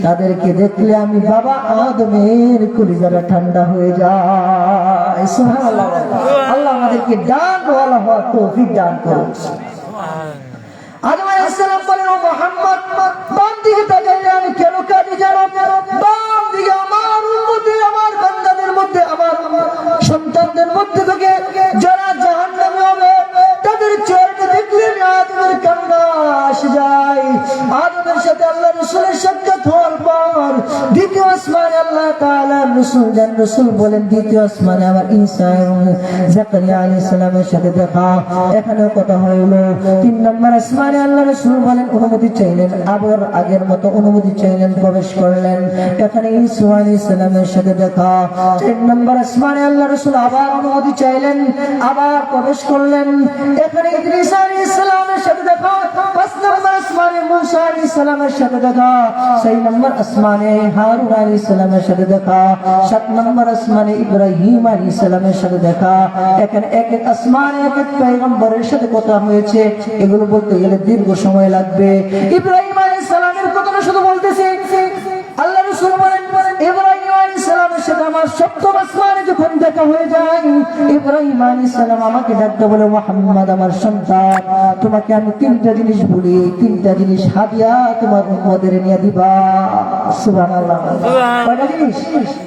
তাদেরকে দেখলে আমি বাবা আদমের কলিজাটা ঠান্ডা হয়ে যায়। সুবহানাল্লাহ। আল্লাহ আমাদেরকে ডানওয়ালা হওয়ার তৌফিক দান করুন। আদম আলাইহিস সালাম বলেন, ও মুহাম্মদ, বাম দিকে তাকাইলে আমি কেন কাঁদি জানো? বাম দিকে আমার উম্মতের, আমার বান্দাদের মধ্যে, আমার সন্তানদের মধ্যে থেকে যারা জাহান্নামে হবে, তাদের চেহারা দেখলে আমি আদমের কান্না আসে যায়। আদমের সাথে আল্লাহ রাসূলের সাক্ষাৎ হওয়ার পর দ্বিতীয় আসমানে আল্লাহ তাআলা রাসূল বলেন, দ্বিতীয় আসমানে আমার ঈসা এবং জাকারিয়া আলাইহিস সালামের সাথে দেখা। এখানেও কথা হইল। 3 নম্বর আসমানে আল্লাহ রাসূল বলেন, অনুমতি চাইলেন, আবার আগের মতো অনুমতি চাইলেন, প্রবেশ করলেন। এখানে ঈসা আলাইহিস সালামের সাথে দেখা। 3 নম্বর আসমানে আল্লাহ রাসূল আবার অনুমতি চাইলেন, আবার প্রবেশ করলেন। এখানে ইদ্রিস আলাইহিস সালামের সাথে দেখা। 5 নম্বর আসমানে মূসা আলাইহিস সালামের সাথে দেখা। 6 নম্বর আসমানে হারুন আলাইহিস সালামের সাথে দেখা। 7 নম্বর আসমানে ইব্রাহিম আলাইহিস সালামের সাথে দেখা। এখানে এক এক আসমানে এক এক পয়গম্বরের সাথে কথা হয়েছে। এগুলো বলতে গেলে দীর্ঘ সময় লাগবে। ইব্রাহিম আলাইহিস সালামের কথাটা শুধু বলতেছি। আল্লাহ রাসূল বলেন, ইব্রাহিম আলাইহিস সালামের সাথে আমার 7ম আসমানে যখন দেখা হয়ে যায়, ইব্রাহিম আলাইহিস সালাম আমাকে ডাকতে বলে, মুহাম্মদ আমার সন্তান, তোমাকে আমি 3টা জিনিস বলি, 3টা জিনিস হাদিয়া তোমার উম্মতের নিয়ে দিবা। সুবহানাল্লাহ। কয়টা জিনিস?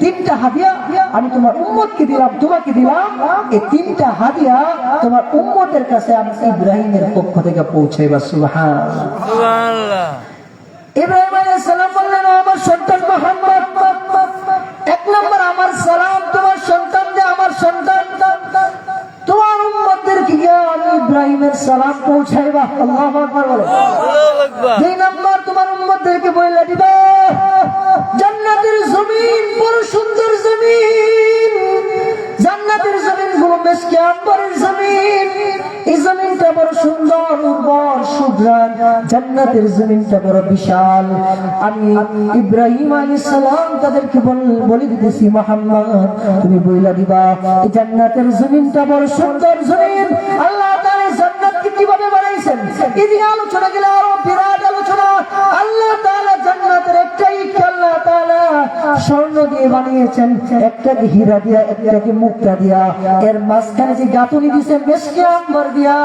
3টা হাদিয়া আমি তোমার উম্মতকে দিলাম, তোমাকে দিলাম। এই 3টা হাদিয়া তোমার উম্মতের কাছে আমি ইব্রাহিমের পক্ষ থেকে পৌঁছাইবা। সুবহানাল্লাহ, সুবহানাল্লাহ। ইব্রাহিম আলাইহিস সালাম বললেন, আমার সন্তান মুহাম্মদ, 1 নম্বর আমার সালাম তোমার সন্তানদের, আমার সন্তান তোমার উম্মতদেরকে গিয়ে আমি ইব্রাহিমের সালাম পৌঁছাইবা। আল্লাহু আকবার বলে। আল্লাহু আকবার। 2 নম্বর তোমার উম্মতদেরকে বইলা দিবা, জান্নাতের জমিন বড় সুন্দর জমিন, জান্নাতের জমিন গুলো মিশকে আম্বরের জমিন, এই জমিনটা বড় সুন্দর, উর্বর, সুগ্রাণ, জান্নাতের জমিনটা বড় বিশাল। আমি ইব্রাহিম আলাইহিস সালাম তাদেরকে বলে দিতেছি, মুহাম্মদ তুমি বইলা দিবা, এই জান্নাতের জমিনটা বড় সুন্দর জমিন। আল্লাহ তাআলা জান্নাতকে কিভাবে বানাইছেন এদিকে আলোচনা গেলে আরো বিরাট আলোচনা। আল্লাহ তাআলা জান্নাতের একটাই আল্লাহ তাআলা স্বর্ণ দিয়ে বানিয়েছেন, একটাকে হীরা দিয়া, একটাকে মুক্তা দিয়া, এর মাঝখানে যে গাঁথনি দিয়েছেন মিশকে আম্বর দিয়া।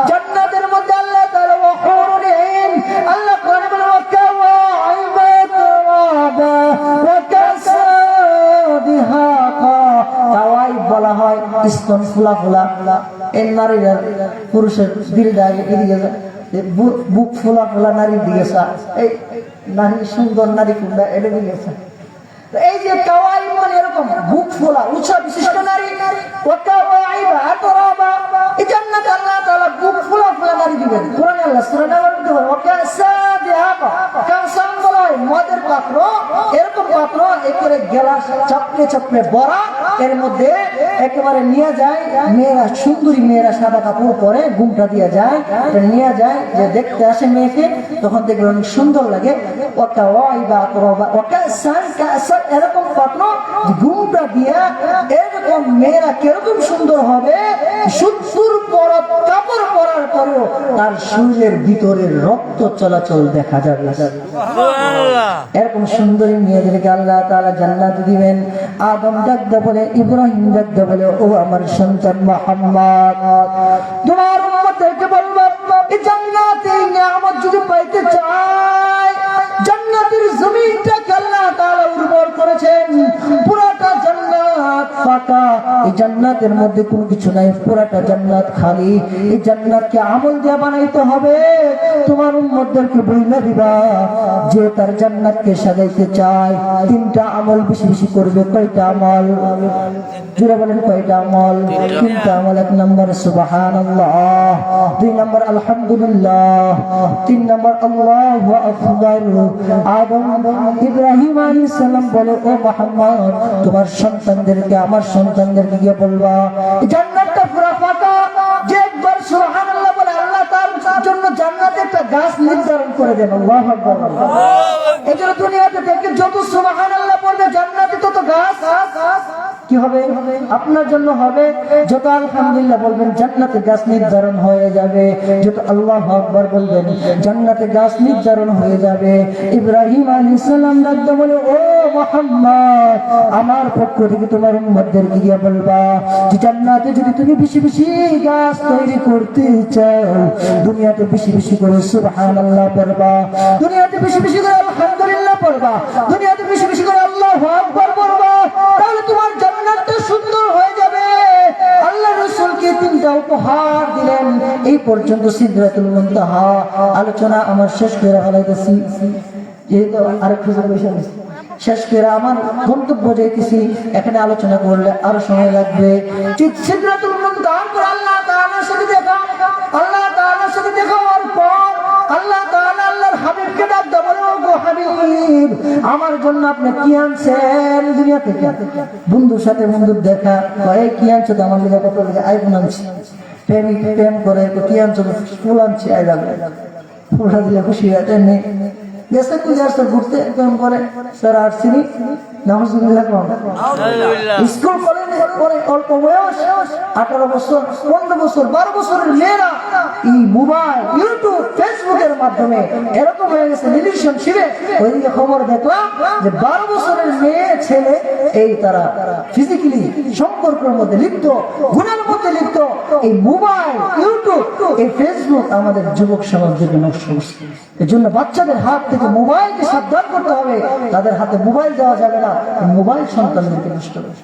জান্নাতের মধ্যে আল্লাহ তাআলা ওয়াহুরুল আইন, আল্লাহ কোরআনে বলেন, ওয়াকাওয়াইবা তুরাবা ওয়াকাসাদিহাকা। কাওয়াইব বলা হয় স্তন ফুলা ফুলা, এই নারীরা পুরুষের দিলটা এদিকে যায়, বুক ফুলা ফুলা নারীর দিকে যায়, এই নারী সুন্দর নারী কোনটা এটা দিকে যায়। এই যে কাওয়াইব মানে এরকম বুক ফোলা উঁচা বিশিষ্ট নারী। ওয়াকাওয়াইবা আতরাবা, এই জান্নাতে আল্লাহ তাআলা বুক ফোলা ফোলা নারী দিবেন। কোরআনে আল্লাহ সূরা নাহলের মধ্যে ওয়াকাসাদিহাকা, কাউসার বলা হয় মদের পাত্র, এরকম পাত্র একেবারে গ্লাস চাপড়ে চাপড়ে ভরা, এর মধ্যে একেবারে নিয়ে যায় মেয়েরা, সুন্দরী মেয়েরা সাদা কাপড় পরে ঘুমটা দিয়ে যায়, এটা নিয়ে যায়, যে দেখতে আসে মেয়েকে, তখন দেখবে অনেক সুন্দর লাগে। ওয়াকাওয়াইবা আতরাবা ওয়াকাসান কাসান, এরকম পাত্র ঘুমটা দিয়া এরকম মেয়েরা কিরকম সুন্দর হবে, 70 পরত কাপড় পরার পরেও তার শরীরের ভিতরের রক্ত চলাচল দেখা যাবে। এরকম সুন্দরী মেয়েদেরকে আল্লাহ তাআলা জান্নাত দিবেন। আদম ডাকতে বলে, ইব্রাহিম ডাকতে বলে, ও আমার সন্তান মুহাম্মদ, তোমার উম্মতকে বলবো, এই জান্নাতের নিয়ামত যদি পাইতে চায়, জান্নাতের জমিনটাকে আল্লাহ তাআলা উর্বর করেছেন, পুরোটা জান্নাত ফাঁকা, এই জান্নাতের মধ্যে কোনো কিছু নাই, পুরাটা জান্নাত খালি। এই জান্নাতকে আমল দিয়ে বানাইতে হবে। তোমার উম্মতদেরকে বইলা দিবা যে তার জান্নাতকে সাজাইতে চায়, তিনটা আমল বেশি বেশি করবে। কয়টা আমল? জুড়ে বলেন কয়টা আমল? তিনটা আমল। এক নম্বর সুবহানাল্লাহ, দুই নম্বর আলহামদুলিল্লাহ, তিন নম্বর আল্লাহু আকবার। আদম ইব্রাহিম আলাইহিস সালাম বলে, ও মুহাম্মদ, তোমার সন্তানদেরকে, আমার সন্তানদেরকে গিয়ে বলবা জান্নাতটা পুরো ফাঁকা, যে একবার সুবহানাল্লাহ বলে আল্লাহ তার জন্য জান্নাতে একটা গাছ নির্ধারণ করে দেন। আল্লাহু আকবার। এজন্য দুনিয়াতে দেখে যত সুবহানাল্লাহ বলবে জান্নাতে তত গাছ কি হবে? আপনার জন্য হবে। যত আলহামদুলিল্লাহ বলবেন জান্নাতে গাছ নির্ধারণ হয়ে যাবে। যত আল্লাহু আকবার বলবেন জান্নাতে গাছ নির্ধারণ হয়ে যাবে। ইব্রাহিম আলাইহিস সালাম ডাকতে বলে, ও মুহাম্মদ, আমার পক্ষ থেকে তোমার উম্মতদেরকে গিয়ে বলবা যে জান্নাতে যদি তুমি বেশি বেশি গাছ তৈরি করতে চাও, দুনিয়াতে বেশি বেশি করে সুবহানাল্লাহ পড়বা, দুনিয়াতে বেশি বেশি করে আলহামদুলিল্লাহ পড়বা, দুনিয়াতে বেশি বেশি করে আল্লাহু আকবার পড়বা, তাহলে তোমার জান্নাতটা সুন্দর হয়ে যাবে। আল্লাহ রাসূলকে তিনটা উপহার দিলেন। এই পর্যন্ত সিদরাতুল মুনতাহা আলোচনা আমার শেষ করে ফেলাইতেছি, যেহেতু আরেকটু বিষয় শেষ করে আমার গন্তব্য যেতেছি। এখানে আলোচনা করলে আরো সময় লাগবে। সিদরাতুল মুনতাহার পর আল্লাহ তাআলার সাথে দেখা, আল্লাহ তাআলার সাথে দেখা হওয়ার পর আল্লাহ তাআলা আল্লাহর হাবিবকে ডাক দেন, বলে, ও গো হাবিব, আমার জন্য আপনি কি আনছেন দুনিয়া থেকে? বন্ধুর সাথে বন্ধুর দেখা, এই কি আনছো? তো আমার লিখে কত লিখে আইফোন আনছি, প্রেম করে কি আনছো? ফুল আনছি, আই লাগবে ফুলটা দিলে খুশি আছে নেই গেছে পূজার ঘুরতে প্রেম করে স্যার আসছিনি স্কুল কলেজে পরে অল্প বয়স 18 বছর 15 বছর 12 বছরের মেয়েরা এই মোবাইল ইউটিউব ফেসবুকের মাধ্যমে এরকম হয়ে গেছে রিলেশনশিপে। ওইদিকে খবর দেখলাম যে 12 বছরের মেয়ে ছেলে এই তারা ফিজিক্যালি সম্পর্কের মধ্যে লিপ্ত, গুণের মধ্যে লিপ্ত। এই মোবাইল ইউটিউব এই ফেসবুক আমাদের যুবক সমাজকে নষ্ট করছে। এই জন্য বাচ্চাদের হাত থেকে মোবাইলকে সাবধান করতে হবে। তাদের হাতে মোবাইল দেওয়া যাবে না, মোবাইল সন্তানদেরকে নষ্ট করবে।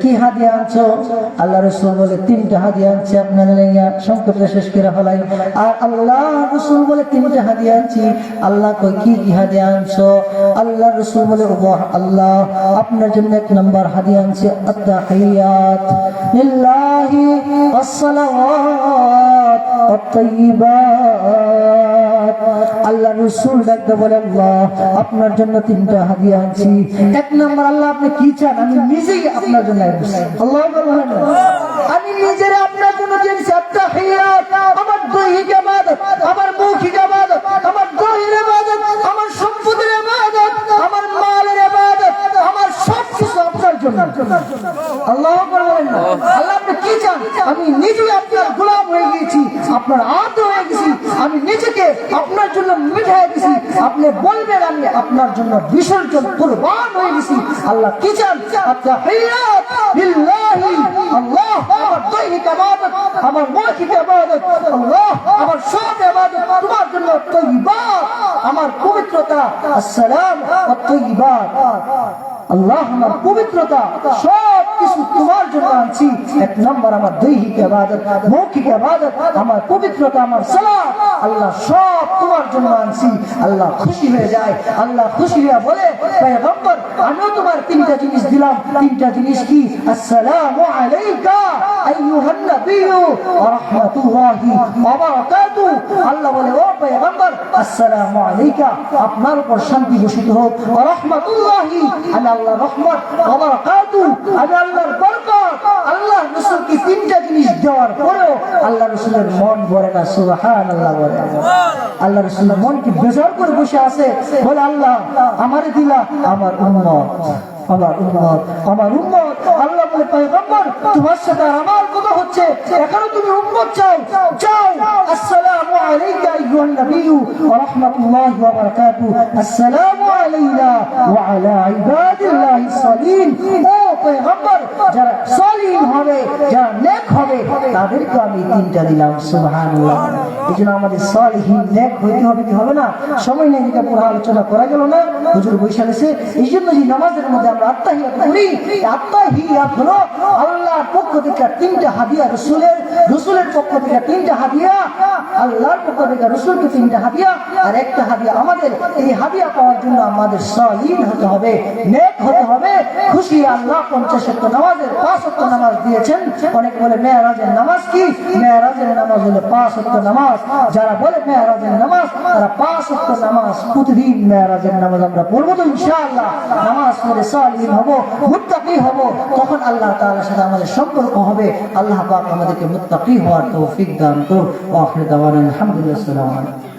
কি হাদিয়া আনছো? আল্লাহ রাসূল বলে তিনটা হাদিয়া আনছি আপনার লাইয়া, সংক্ষেপে শেষ করে ফেলাই। আর আল্লাহ রাসূল বলে তিনটা হাদিয়া আনছি। আল্লাহ কই কি কি হাদিয়া আনছো? আল্লাহ রাসূল বলে, ও আল্লাহ, আপনার জন্য এক নাম্বার হাদিয়া আনছি আত-তাহিয়াত লিল্লাহি ওয়াস-সালাওয়াত আত-তাইয়্যিবাত। আল্লাহ রাসূল ডাকতে বলে, আল্লাহ, আপনার জন্য তিনটা হাদিয়া আনছি। এক নাম্বার, আল্লাহ আপনি কি চান? আমি নিজেই আপনার জন্য আল্লাহ আমি নিজের আপনার জন্য দিয়েছি আত-তাহিয়াত, আমার দৈহিক ইবাদত, আমার মৌখিক ইবাদত, আমার দৈহিক ইবাদত, আমার সম্পদের ইবাদত, আমার মালের ইবাদত, আমার সবকিছু আপনার জন্য। আল্লাহ বলেন, আল্লাহ আপনি কি চান? আমি নিজেই আপনার গোলাম হয়ে গেছি, আপনার আত হয়ে গেছি, আমি নিজেকে আপনার জন্য মিটাই গেছি। আপনি বলবেন আমি আপনার জন্য বিসর্জন কুরবান হয়ে গেছি। আল্লাহ কি চান? আত-তাহিয়াত লিল্লাহি, আল্লাহ আমার দৈহিক ইবাদত, আমার মৌখিক ইবাদত, আল্লাহ আমার সব ইবাদত তোমার জন্য তাইয়্যিবাত, আমার পবিত্রতা, আসসালাম ওয়া তাইয়্যিবাত। আল্লাহ আমার পবিত্রতা সব কিছু তোমার জন্য আনছি। এক নম্বর আমার দৈহিক ইবাদত, মৌখিক ইবাদত, আমার পবিত্রতা, আমার সালাত, আল্লাহ সব তোমার জন্য আনছি। আল্লাহ খুশি হয়ে যায়। আল্লাহ খুশি হয়ে বলে, পয়গম্বর আমিও তোমার তিনটা জিনিস দিলাম। তিনটা জিনিস কি? আসসালামু আলাইকা আইয়ুহান নবিয়্যু ওয়া রাহমাতুল্লাহি ওয়া বারাকাতুহু। আল্লাহ বলে, ও পয়গম্বর আসসালামু আলাইকা, আপনার উপর শান্তি বর্ষিত হোক, ওয়া রাহমাতুল্লাহি, আল্লাহর রহমত, ওয়া বারাকাতুহু, আল্লাহর বরকত। আল্লাহ রাসূলকে তিনটা জিনিস দেওয়ার পরেও আল্লাহ রাসূলের মন ভরে না। সুবহানাল্লাহ বলে। আল্লাহ রাসূলের মন কি বেজার করে বসে আছে? বলে, আল্লাহ আমারে দিলা, আমার উম্মত, আমার উম্মত, আমার উম্মত। আল্লাহ বলে, পয়গম্বর তোমার সাথে আমার কথা হচ্ছে, এখনো তুমি উম্মত চাও? চাও। আসসালামু আলাইকা আইয়ুহান নবিয়্যু ওয়া রাহমাতুল্লাহি ওয়া বারাকাতুহু, আসসালামু আলাইনা ওয়া আলা ইবাদিল্লাহিস সালিহিন। ও পয়গম্বর, যারা সালিহ হবে, যারা নেক হবে, তাদেরকে আমি তিনটা দিলাম। সুবহানাল্লাহ। এই জন্য আমাদের সালিহিন নেক হইতে হবে কি হবে না? সময় নেই, এটা পুরো আলোচনা করা গেল না, হুজুর বৈশাখ এসে। এই জন্য যে নামাজের মধ্যে আমরা আত্তাহিয়াত করি, আত্তাহিয়াত হলো আল্লাহর পক্ষ থেকে 3টা হাদিয়া, রসুলের পক্ষ থেকে 3টা হাদিয়া, আল্লাহর পক্ষ থেকে রসুলকে 3টা হাদিয়া, আর একটা হাদিয়া আমাদের। এই হাদিয়া পাওয়ার জন্য আমাদের সালিহিন হতে হবে, নেক হতে হবে। খুশি আল্লাহ 50 ওয়াক্ত নামাজের 5 ওয়াক্ত নামাজ দিয়েছেন। অনেক বলে মেরাজের নামাজ কি? মেরাজের নামাজ হলো 5 ওয়াক্ত নামাজ। যারা বলে মেরাজের নামাজ, তারা 5 ওয়াক্ত নামাজ প্রতিদিন মেরাজের নামাজ আমরা পড়বো তো ইনশাআল্লাহ। নামাজ পড়ে সালিহিন হব, মুত্তাকি হব, তখন আল্লাহ তাআলার সাথে আমাদের সম্পর্ক হবে। আল্লাহ পাক আমাদেরকে মুত্তাকি হওয়ার তৌফিক দান করুন। ওয়া আখির দাওয়ানা আলহামদুলিল্লাহ।